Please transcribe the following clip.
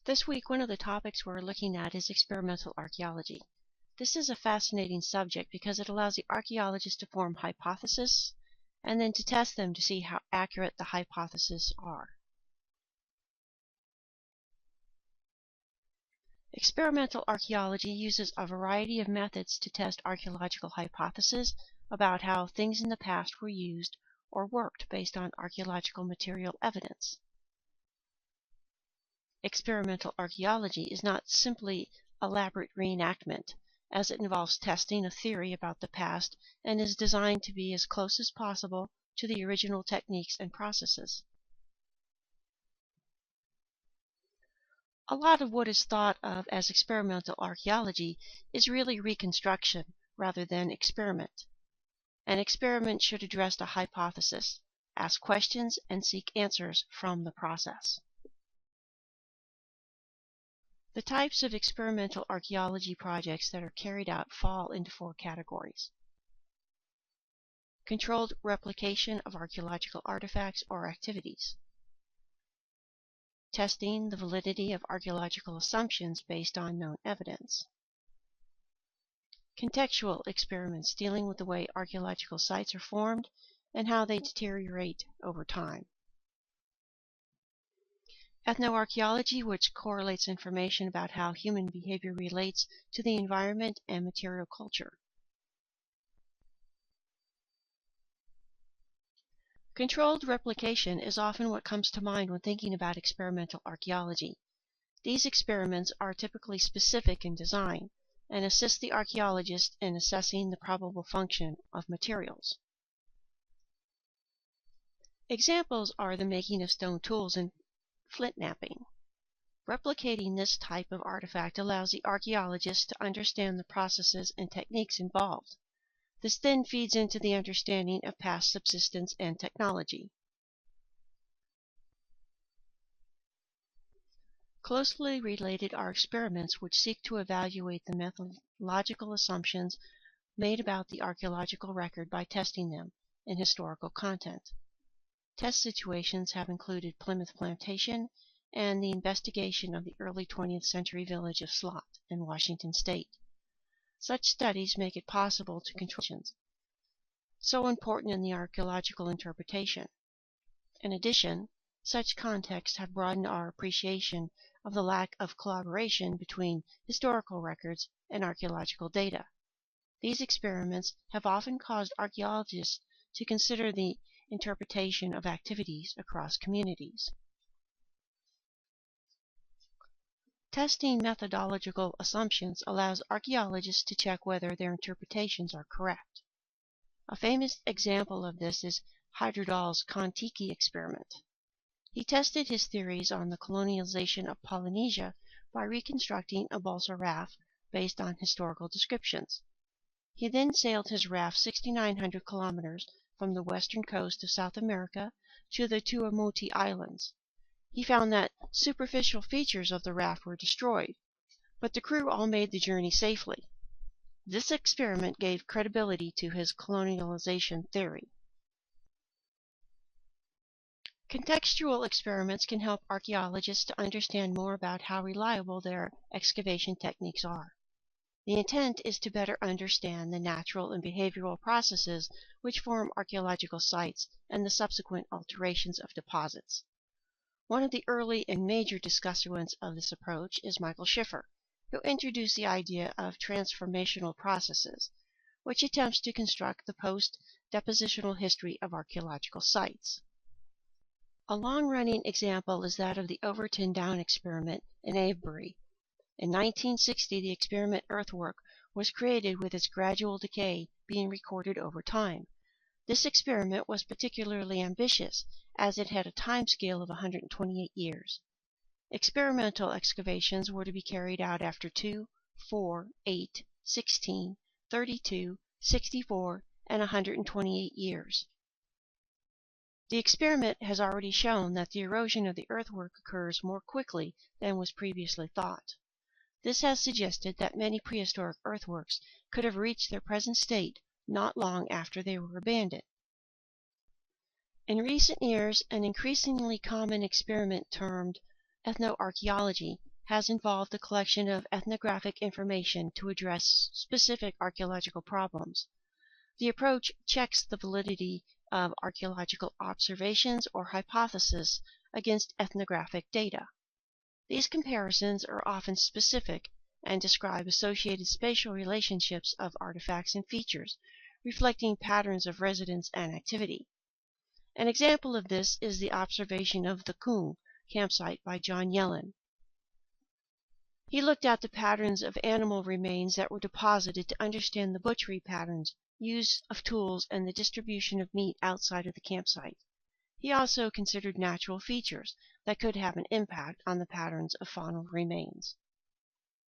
This week, one of the topics we're looking at is experimental archaeology. This is a fascinating subject because it allows the archaeologist to form hypotheses and then to test them to see how accurate the hypotheses are. Experimental archaeology uses a variety of methods to test archaeological hypotheses about how things in the past were used or worked based on archaeological material evidence. Experimental archaeology is not simply elaborate reenactment, as it involves testing a theory about the past and is designed to be as close as possible to the original techniques and processes. A lot of what is thought of as experimental archaeology is really reconstruction rather than experiment. An experiment should address a hypothesis, ask questions, and seek answers from the process. The types of experimental archaeology projects that are carried out fall into four categories. Controlled replication of archaeological artifacts or activities. Testing the validity of archaeological assumptions based on known evidence. Contextual experiments dealing with the way archaeological sites are formed and how they deteriorate over time. Ethno Archaeology, which correlates information about how human behavior relates to the environment and material culture. Controlled replication is often what comes to mind when thinking about experimental archaeology. These experiments are typically specific in design and assist the archaeologist in assessing the probable function of materials. Examples are the making of stone tools and flint knapping. Replicating this type of artifact allows the archaeologist to understand the processes and techniques involved. This then feeds into the understanding of past subsistence and technology. Closely related are experiments which seek to evaluate the methodological assumptions made about the archaeological record by testing them in historical content. Test situations have included Plymouth Plantation and the investigation of the early 20th century village of Slot in Washington State. Such studies make it possible to control so important in the archaeological interpretation. In addition, such contexts have broadened our appreciation of the lack of collaboration between historical records and archaeological data. These experiments have often caused archaeologists to consider the interpretation of activities across communities. Testing methodological assumptions allows archaeologists to check whether their interpretations are correct. A famous example of this is Heyerdahl's Kon-Tiki experiment. He tested his theories on the colonialization of Polynesia by reconstructing a balsa raft based on historical descriptions. He then sailed his raft 6,900 kilometers from the western coast of South America to the Tuamotu Islands. He found that superficial features of the raft were destroyed, but the crew all made the journey safely. This experiment gave credibility to his colonialization theory. Contextual experiments can help archaeologists to understand more about how reliable their excavation techniques are. The intent is to better understand the natural and behavioral processes which form archaeological sites and the subsequent alterations of deposits. One of the early and major discussants of this approach is Michael Schiffer, who introduced the idea of transformational processes, which attempts to construct the post-depositional history of archaeological sites. A long-running example is that of the Overton Down experiment in Avebury. In 1960, the experiment earthwork was created with its gradual decay being recorded over time. This experiment was particularly ambitious as it had a time scale of 128 years. Experimental excavations were to be carried out after 2, 4, 8, 16, 32, 64, and 128 years. The experiment has already shown that the erosion of the earthwork occurs more quickly than was previously thought. This has suggested that many prehistoric earthworks could have reached their present state not long after they were abandoned. In recent years, an increasingly common experiment termed ethno archaeology has involved the collection of ethnographic information to address specific archaeological problems. The approach checks the validity of archaeological observations or hypotheses against ethnographic data. These comparisons are often specific and describe associated spatial relationships of artifacts and features, reflecting patterns of residence and activity. An example of this is the observation of the Kung campsite by John Yellen. He looked at the patterns of animal remains that were deposited to understand the butchery patterns, use of tools, and the distribution of meat outside of the campsite. He also considered natural features that could have an impact on the patterns of faunal remains.